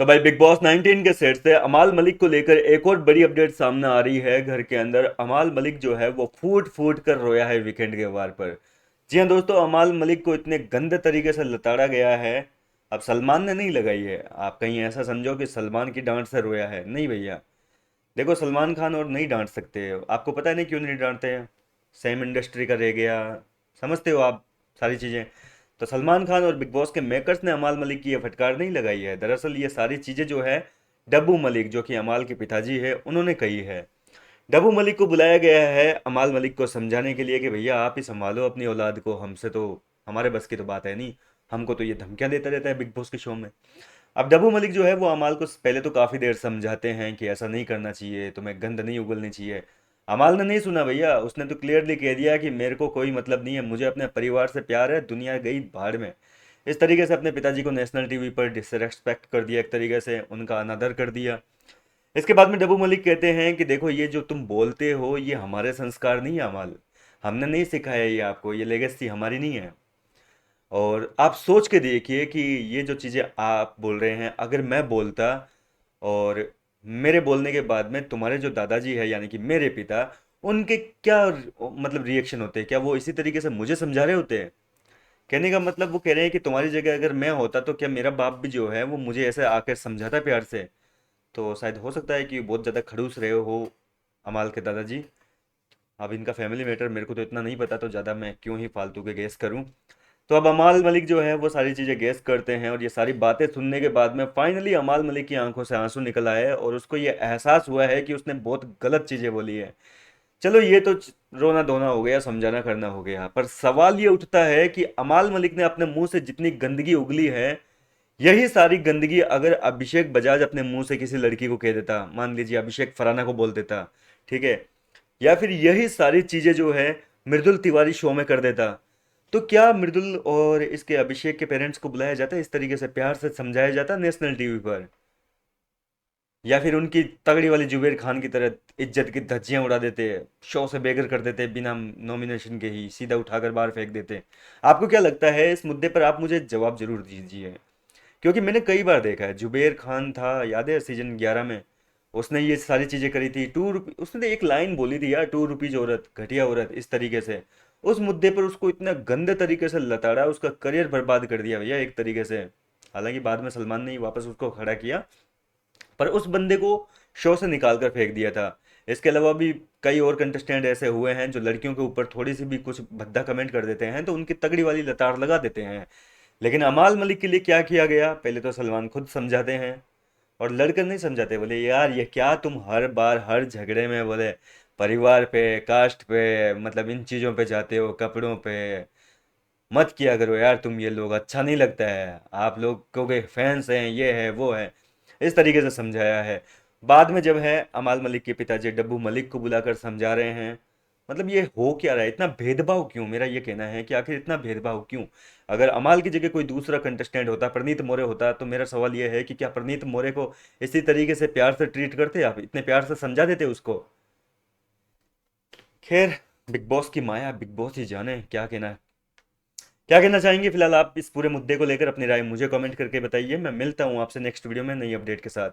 तो भाई big boss 19 के सेट से अमाल मलिक को लेकर एक और बड़ी अपडेट सामने आ रही है। घर के अंदर अमाल मलिक जो है वो फूट फूट कर रोया है वीकेंड के वार पर। जी हाँ दोस्तों, अमाल मलिक को इतने गंदे तरीके से लताड़ा गया है। अब सलमान ने नहीं लगाई है, आप कहीं ऐसा समझो कि सलमान की डांट से रोया है, नहीं भैया। देखो, सलमान खान और नहीं डांट सकते, आपको पता है नहीं क्यों नहीं डांटते हैं। सेम इंडस्ट्री का रह गया, समझते हो आप सारी चीज़ें। तो सलमान खान और बिग बॉस के मेकर्स ने अमाल मलिक की ये फटकार नहीं लगाई है। दरअसल ये सारी चीज़ें जो है डब्बू मलिक, जो कि अमाल के पिताजी है, उन्होंने कही है। डब्बू मलिक को बुलाया गया है अमाल मलिक को समझाने के लिए कि भैया आप ही संभालो अपनी औलाद को, हमसे तो हमारे बस की तो बात है नहीं। हमको तो ये धमकियां देता रहता है बिग बॉस के शो में। अब डब्बू मलिक जो है वो अमाल को पहले तो काफ़ी देर समझाते हैं कि ऐसा नहीं करना चाहिए, तुम्हें गंद नहीं उगलनी चाहिए। अमाल ने नहीं सुना भैया, उसने तो क्लियरली कह दिया कि मेरे को कोई मतलब नहीं है, मुझे अपने परिवार से प्यार है, दुनिया गई भाड़ में। इस तरीके से अपने पिताजी को नेशनल टीवी पर डिसरेस्पेक्ट कर दिया, एक तरीके से उनका अनादर कर दिया। इसके बाद में डब्बू मलिक कहते हैं कि देखो, ये जो तुम बोलते हो ये हमारे संस्कार नहीं है अमाल। हमने नहीं सिखाया ये आपको, ये लेगेसी हमारी नहीं है। और आप सोच के देखिए कि ये जो चीज़ें आप बोल रहे हैं, अगर मैं बोलता और मेरे बोलने के बाद में तुम्हारे जो दादाजी है यानी कि मेरे पिता, उनके क्या मतलब रिएक्शन होते हैं? क्या वो इसी तरीके से मुझे समझा रहे होते हैं? कहने का मतलब वो कह रहे हैं कि तुम्हारी जगह अगर मैं होता तो क्या मेरा बाप भी जो है वो मुझे ऐसे आकर समझाता प्यार से? तो शायद हो सकता है कि बहुत ज़्यादा खड़ूस रहे हो अमाल के दादाजी। अब इनका फैमिली मैटर मेरे को तो इतना नहीं पता, तो ज़्यादा मैं क्यों ही फालतू के गेस करूं। तो अब अमाल मलिक जो है वो सारी चीज़ें गेस करते हैं, और ये सारी बातें सुनने के बाद में फाइनली अमाल मलिक की आंखों से आंसू निकल आए और उसको ये एहसास हुआ है कि उसने बहुत गलत चीज़ें बोली है। चलो ये तो रोना धोना हो गया, समझाना करना हो गया, पर सवाल ये उठता है कि अमाल मलिक ने अपने मुंह से जितनी गंदगी उगली है, यही सारी गंदगी अगर अभिषेक बजाज अपने मुंह से किसी लड़की को कह देता, मान लीजिए अभिषेक फराना को बोल देता, ठीक है, या फिर यही सारी चीजें जो है मृदुल तिवारी शो में कर देता, तो क्या मृदुल और इसके अभिषेक के पेरेंट्स को बुलाया जाता, इस तरीके से प्यार से समझाया जाता नेशनल टीवी पर? या फिर उनकी तगड़ी वाली जुबेर खान की तरह इज्जत की धज्जियां उड़ा देते, शो से बेघर कर देते, बिना नॉमिनेशन के ही सीधा उठाकर बाहर फेंक देते? आपको क्या लगता है इस मुद्दे पर? आप मुझे जवाब जरूर दीजिए, क्योंकि मैंने कई बार देखा है। जुबेर खान था, याद है सीजन 11 में उसने ये सारी चीजें करी थी। उसने तो एक लाइन बोली थी यार, 2 रुपीज औरत, घटिया औरत, इस तरीके से। उस मुद्दे पर उसको इतना गंदे तरीके से लताड़ा, उसका करियर बर्बाद कर दिया भैया एक तरीके से। हालांकि बाद में सलमान ने ही वापस उसको खड़ा किया, पर उस बंदे को शो से निकाल कर फेंक दिया था। इसके अलावा भी कई और कंटेस्टेंट ऐसे हुए हैं जो लड़कियों के ऊपर थोड़ी सी भी कुछ भद्दा कमेंट कर देते हैं तो उनकी तगड़ी वाली लताड़ लगा देते हैं। लेकिन अमाल मलिक के लिए क्या किया गया, पहले तो सलमान खुद समझाते हैं, और लड़कर नहीं समझाते। बोले यार ये क्या तुम हर बार हर झगड़े में बोले परिवार पे, कास्ट पे, मतलब इन चीज़ों पे जाते हो, कपड़ों पे मत किया करो यार, तुम ये लोग अच्छा नहीं लगता है, आप लोगों के फैंस हैं, ये है वो है, इस तरीके से समझाया है। बाद में जब है अमाल मलिक के पिताजी डब्बू मलिक को बुलाकर समझा रहे हैं, मतलब ये हो क्या रहा है, इतना भेदभाव क्यों? मेरा ये कहना है कि आखिर इतना भेदभाव क्यों? अगर अमाल की जगह कोई दूसरा कंटेस्टेंट होता, प्रनीत मोरे होता, तो मेरा सवाल ये है कि क्या प्रनीत मोरे को इसी तरीके से प्यार से ट्रीट करते, आप इतने प्यार से समझा देते उसको? खैर, बिग बॉस की माया बिग बॉस ही जाने, क्या कहना चाहेंगे फिलहाल आप इस पूरे मुद्दे को लेकर? अपनी राय मुझे कमेंट करके बताइए। मैं मिलता हूँ आपसे नेक्स्ट वीडियो में नई अपडेट के साथ।